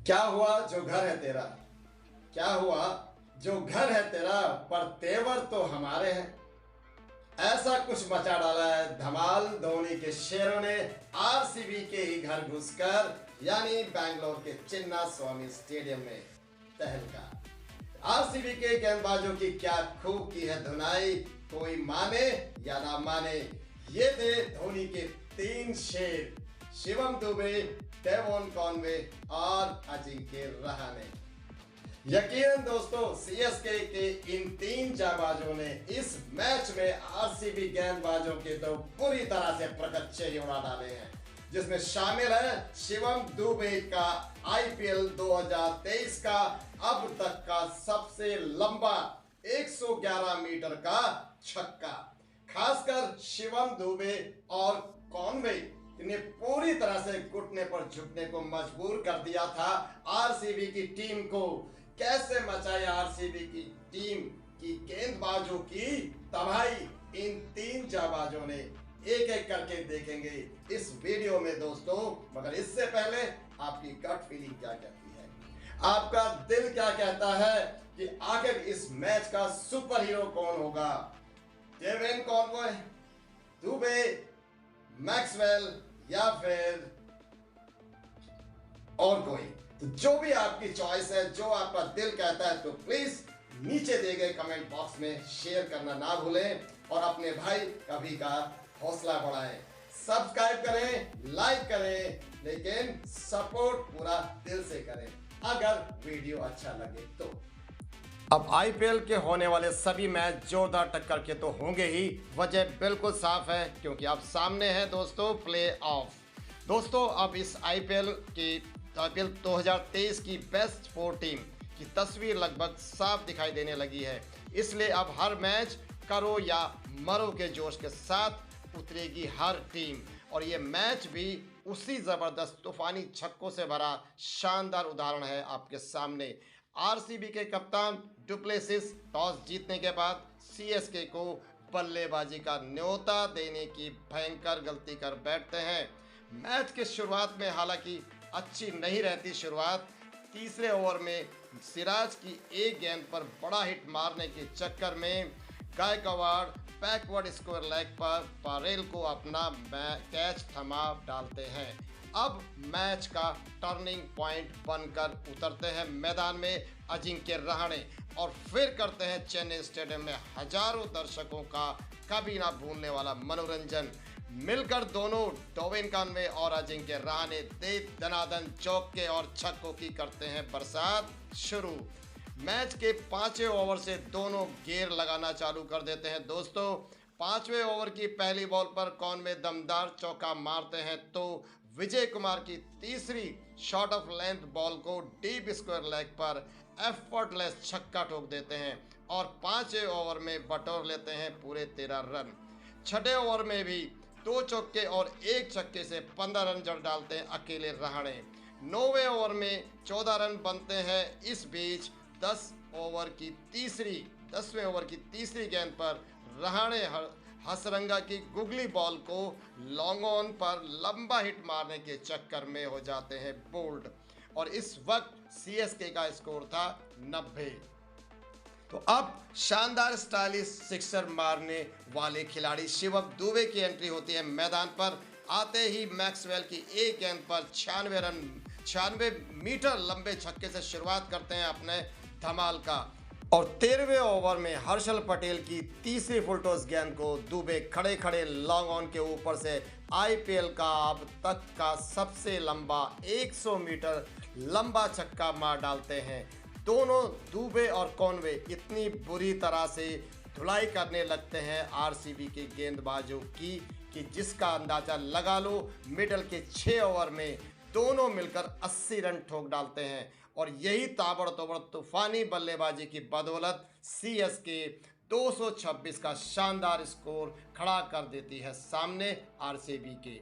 क्या हुआ जो घर है तेरा, क्या हुआ जो घर है तेरा, पर तेवर तो हमारे हैं। ऐसा कुछ मचा डाला है धमाल धोनी के शेरों ने आरसीबी के ही घर घुसकर, यानी बैंगलोर के चिन्ना स्वामी स्टेडियम में तहलका। आरसीबी के गेंदबाजों की क्या खूब की है धुनाई, कोई माने या ना माने। ये थे धोनी के तीन शेर, शिवम दुबे, डेवॉन कॉनवे और अजिंक्य रहाणे। यकीनन दोस्तों, सीएसके के इन तीन जाबाजों ने इस मैच में आरसीबी गेंदबाजों के तो पूरी तरह से प्रकच्चे ही उड़ा डाले हैं, जिसमें शामिल है शिवम दुबे का आईपीएल 2023 का अब तक का सबसे लंबा 111 मीटर का छक्का। खासकर शिवम दुबे और कॉनवे ने पूरी तरह से घुटने पर झुकने को मजबूर कर दिया था आरसीबी की टीम को। कैसे मचाई आरसीबी की टीम की गेंदबाजों की तबाही इन तीन जाबाजों ने, एक एक करके देखेंगे इस वीडियो में दोस्तों। मगर इससे पहले आपकी गट फीलिंग क्या कहती है, आपका दिल क्या कहता है कि आखिर इस मैच का सुपर हीरो कौन होगा? डेविन कॉनवे, दुबे, मैक्सवेल या फिर और कोई? तो जो भी आपकी चॉइस है, जो आपका दिल कहता है, तो प्लीज नीचे दिए गए कमेंट बॉक्स में शेयर करना ना भूलें और अपने भाई कभी का हौसला बढ़ाएं। सब्सक्राइब करें, लाइक करें, लेकिन सपोर्ट पूरा दिल से करें अगर वीडियो अच्छा लगे तो। अब आईपीएल के होने वाले सभी मैच जोरदार टक्कर के तो होंगे ही। वजह बिल्कुल साफ है, क्योंकि अब सामने है दोस्तों प्ले ऑफ। दोस्तों, अब इस आईपीएल 2023 की बेस्ट 4 टीम की तस्वीर लगभग साफ दिखाई देने लगी है। इसलिए अब हर मैच करो या मरो के जोश के साथ उतरेगी हर टीम, और ये मैच भी उसी ज़बरदस्त तूफानी छक्कों से भरा शानदार उदाहरण है आपके सामने। आरसीबी के कप्तान डुप्लेसिस टॉस जीतने के बाद सीएसके को बल्लेबाजी का न्योता देने की भयंकर गलती कर बैठते हैं। मैच के शुरुआत में हालांकि अच्छी नहीं रहती शुरुआत। तीसरे ओवर में सिराज की एक गेंद पर बड़ा हिट मारने के चक्कर में गायकवाड़ बैकवर्ड स्क्वायर लेग पर पारेल को अपना कैच थमा डालते हैं। अब मैच का टर्निंग पॉइंट बनकर उतरते हैं मैदान में अजिंक्य रहाणे और फिर करते हैं चेन्नई स्टेडियम में हजारों दर्शकों का कभी ना भूलने वाला मनोरंजन। मिलकर दोनों डेविन कॉनवे और अजिंक्य रहाणे दे दनादन चौके और छक्कों की करते हैं बरसात शुरू। मैच के 5वें ओवर से दोनों गेयर लगाना चालू कर देते हैं दोस्तों। 5वें ओवर की पहली बॉल पर कॉनवे दमदार चौका मारते हैं तो विजय कुमार की तीसरी शॉर्ट ऑफ लेंथ बॉल को डीप स्क्वायर लेग पर एफर्टलेस छक्का ठोक देते हैं और 5वें ओवर में बटोर लेते हैं पूरे 13 रन। 6ठे ओवर में भी 2 चौके और 1 छक्के से 15 रन जड़ डालते हैं अकेले रहाणे। 9वें ओवर में 14 रन बनते हैं। इस बीच 10वें ओवर की तीसरी गेंद पर रहाणे हसरंगा की गुगली बॉल को लॉन्ग ऑन पर लंबा हिट मारने के चक्कर में हो जाते हैं बोल्ड, और इस वक्त सीएसके का स्कोर था 90। तो अब शानदार स्टाइलिश सिक्सर मारने वाले खिलाड़ी शिवम दुबे की एंट्री होती है मैदान पर। आते ही मैक्सवेल की एक गेंद पर 96 मीटर लंबे छक्के से शुरुआत करते हैं अपने धमाल का, और 13वें ओवर में हर्षल पटेल की तीसरी फुलटॉस गेंद को दुबे खड़े खड़े लॉन्ग ऑन के ऊपर से आईपीएल का अब तक का सबसे लंबा 100 मीटर लंबा छक्का मार डालते हैं। दोनों दुबे और कॉनवे इतनी बुरी तरह से धुलाई करने लगते हैं आरसीबी के गेंदबाजों की कि जिसका अंदाज़ा लगा लो। मिडल के 6 ओवर में दोनों मिलकर 80 रन ठोक डालते हैं, और यही ताबड़तोड़ तूफानी बल्लेबाजी की बदौलत सीएसके 226 का शानदार स्कोर खड़ा कर देती है सामने आरसीबी के।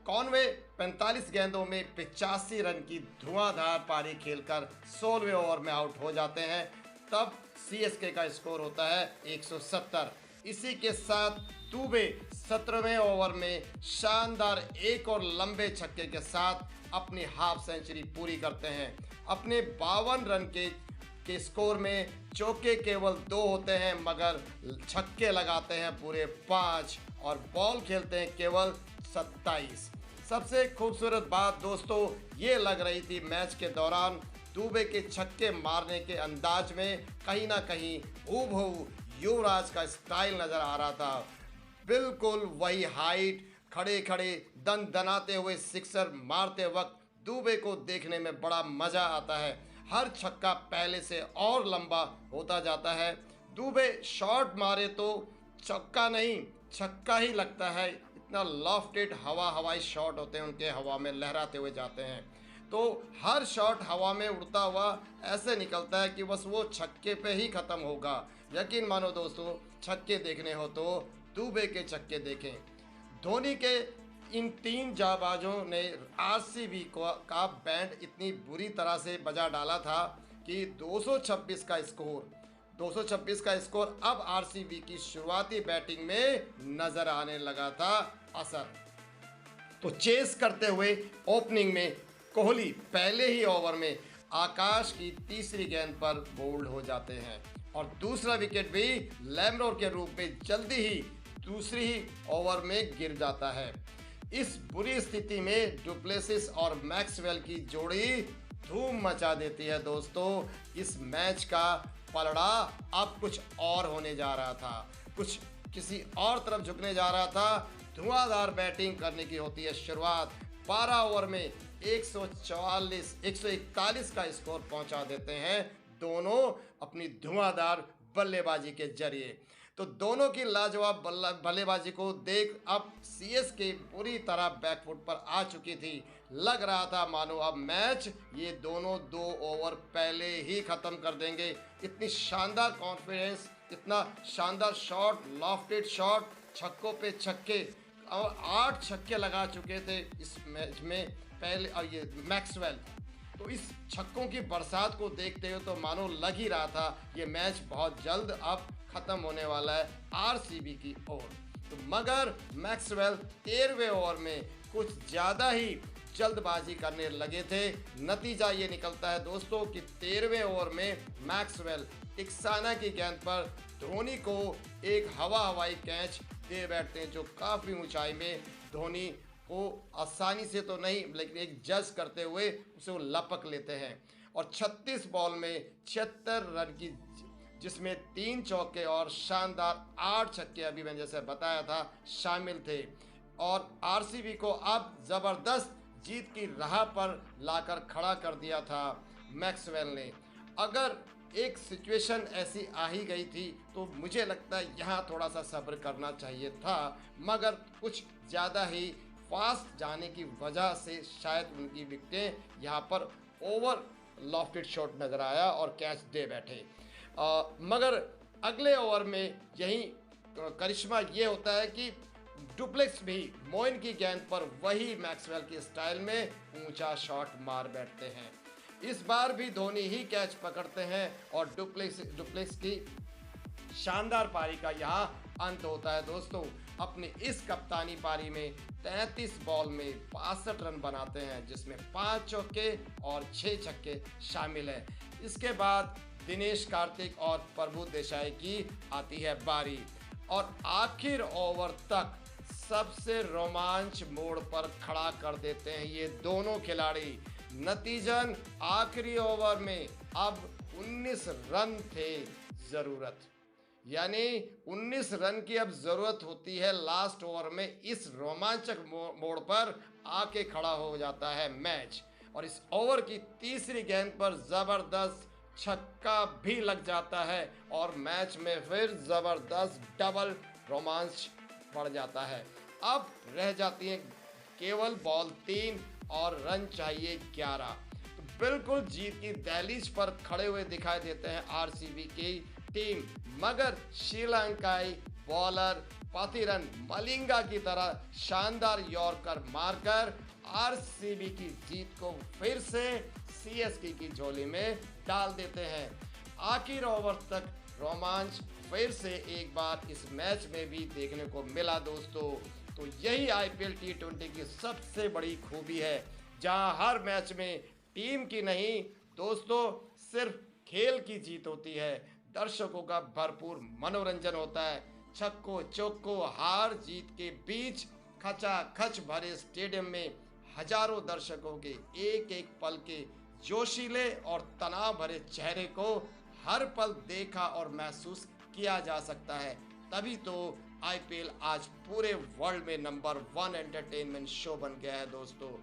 कॉनवे 45 गेंदों में 85 रन की धुआंधार पारी खेलकर 16वें ओवर में आउट हो जाते हैं। तब सीएसके का स्कोर होता है 170। इसी के साथ दुबे 17वें ओवर में शानदार एक और लंबे छक्के के साथ अपनी हाफ सेंचुरी पूरी करते हैं। अपने 52 रन के स्कोर में चौके केवल 2 होते हैं, मगर छक्के लगाते हैं पूरे 5 और बॉल खेलते हैं केवल 27। सबसे खूबसूरत बात दोस्तों ये लग रही थी मैच के दौरान दुबे के छक्के मारने के अंदाज में कहीं ना कहीं हूबहू युवराज का स्टाइल नज़र आ रहा था। बिल्कुल वही हाइट, खड़े खड़े दन दनाते हुए सिक्सर मारते वक्त दुबे को देखने में बड़ा मज़ा आता है। हर छक्का पहले से और लंबा होता जाता है। दुबे शॉट मारे तो चौका नहीं छक्का ही लगता है, इतना लॉफ्टेड हवाई शॉट होते हैं उनके, हवा में लहराते हुए जाते हैं। तो हर शॉट हवा में उड़ता हुआ ऐसे निकलता है कि बस वो छक्के पे ही ख़त्म होगा। यकीन मानो दोस्तों, छक्के देखने हो तो दुबे के छक्के देखें। धोनी के इन 3 जाबाजों ने आरसीबी का बैंड इतनी बुरी तरह से बजा डाला था कि 226 का स्कोर अब आरसीबी की शुरुआती बैटिंग में नजर आने लगा था असर। तो चेस करते हुए ओपनिंग में कोहली पहले ही ओवर में आकाश की तीसरी गेंद पर बोल्ड हो जाते हैं और दूसरा विकेट भी लैमरोर के रूप में जल्दी ही दूसरी ही ओवर में गिर जाता है। इस बुरी स्थिति में डुप्लेसिस और मैक्सवेल की जोड़ी धूम मचा देती है दोस्तों। इस मैच का पलड़ा अब कुछ और होने जा रहा था, कुछ किसी और तरफ झुकने जा रहा था। धुआंधार बैटिंग करने की होती है शुरुआत। 12 ओवर में 141 का स्कोर पहुंचा देते हैं दोनों अपनी धुआंधार बल्लेबाजी के जरिए। तो दोनों की लाजवाब बल्लेबाजी को देख अब सीएसके पूरी तरह बैकफुट पर आ चुकी थी। लग रहा था मानो अब मैच ये दोनों 2 ओवर पहले ही ख़त्म कर देंगे। इतनी शानदार कॉन्फिडेंस, इतना शानदार शॉट, लॉफ्टेड शॉट, छक्कों पे छक्के, और 8 छक्के लगा चुके थे इस मैच में पहले, और ये मैक्सवेल। तो इस छक्कों की बरसात को देखते हुए तो मानो लग ही रहा था ये मैच बहुत जल्द अब ख़त्म होने वाला है आरसीबी की ओर। तो मगर मैक्सवेल 13वें ओवर में कुछ ज़्यादा ही जल्दबाजी करने लगे थे। नतीजा ये निकलता है दोस्तों कि 13वें ओवर में मैक्सवेल टिक्साना की गेंद पर धोनी को एक हवाई कैच दे बैठते हैं, जो काफ़ी ऊंचाई में धोनी को आसानी से तो नहीं लेकिन एक जज करते हुए उसे वो लपक लेते हैं। और 36 बॉल में 76 रन की, जिसमें 3 चौके और शानदार 8 छक्के, अभी मैंने जैसे बताया था, शामिल थे। और आरसीबी को अब ज़बरदस्त जीत की राह पर लाकर खड़ा कर दिया था मैक्सवेल ने। अगर एक सिचुएशन ऐसी आ ही गई थी तो मुझे लगता है यहाँ थोड़ा सा सब्र करना चाहिए था, मगर कुछ ज़्यादा ही फास्ट जाने की वजह से शायद उनकी विकेटें यहाँ पर ओवर लॉफ्टेड शॉट नज़र आया और कैच दे बैठे। मगर अगले ओवर में यही करिश्मा ये होता है कि डुप्लेक्स भी मोइन की गेंद पर वही मैक्सवेल के स्टाइल में ऊंचा शॉट मार बैठते हैं। इस बार भी धोनी ही कैच पकड़ते हैं और डुप्लेक्स की शानदार पारी का यहाँ अंत होता है दोस्तों। अपनी इस कप्तानी पारी में 33 बॉल में 62 रन बनाते हैं, जिसमें 5 चौके और 6 छक्के शामिल हैं। इसके बाद दिनेश कार्तिक और प्रभु देसाई की आती है बारी और आखिर ओवर तक सबसे रोमांच मोड़ पर खड़ा कर देते हैं ये दोनों खिलाड़ी। नतीजन आखिरी ओवर में अब 19 रन थे ज़रूरत, यानी 19 रन की अब ज़रूरत होती है लास्ट ओवर में। इस रोमांचक मोड़ पर आके खड़ा हो जाता है मैच और इस ओवर की तीसरी गेंद पर ज़बरदस्त छक्का भी लग जाता है और मैच में फिर ज़बरदस्त डबल रोमांच बढ़ जाता है। अब रह जाती है केवल बॉल 3 और रन चाहिए 11। तो बिल्कुल जीत की दहलीज पर खड़े हुए दिखाई देते हैं आरसीबी की टीम, मगर श्रीलंकाई बॉलर पाथिरन मलिंगा की तरह शानदार यॉर्कर मारकर आरसीबी की जीत को फिर से सीएसके की झोली में डाल देते हैं। आखिर ओवर तक रोमांच फिर से एक बार इस मैच में भी देखने को मिला दोस्तों। तो यही आईपीएल T20 की सबसे बड़ी खूबी है, जहां हर मैच में टीम की नहीं दोस्तों सिर्फ खेल की जीत होती है, दर्शकों का भरपूर मनोरंजन होता है। छक्को चौको हार जीत के बीच खचाखच भरे स्टेडियम में हजारों दर्शकों के एक एक पल के जोशीले और तनाव भरे चेहरे को हर पल देखा और महसूस किया जा सकता है। तभी तो आईपीएल आज पूरे वर्ल्ड में नंबर 1 एंटरटेनमेंट शो बन गया है दोस्तों।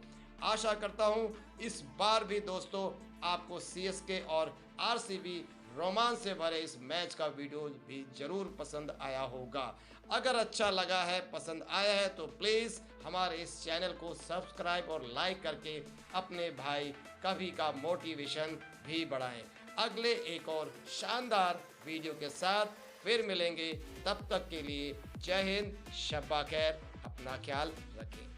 आशा करता हूं इस बार भी दोस्तों आपको सीएसके और आरसीबी रोमांच से भरे इस मैच का वीडियो भी जरूर पसंद आया होगा। अगर अच्छा लगा है, पसंद आया है तो प्लीज़ हमारे इस चैनल को सब्सक्राइब और लाइक करके अपने भाई कभी का मोटिवेशन भी बढ़ाएं। अगले एक और शानदार वीडियो के साथ फिर मिलेंगे, तब तक के लिए जय हिंद, शब्बा खैर, अपना ख्याल रखें।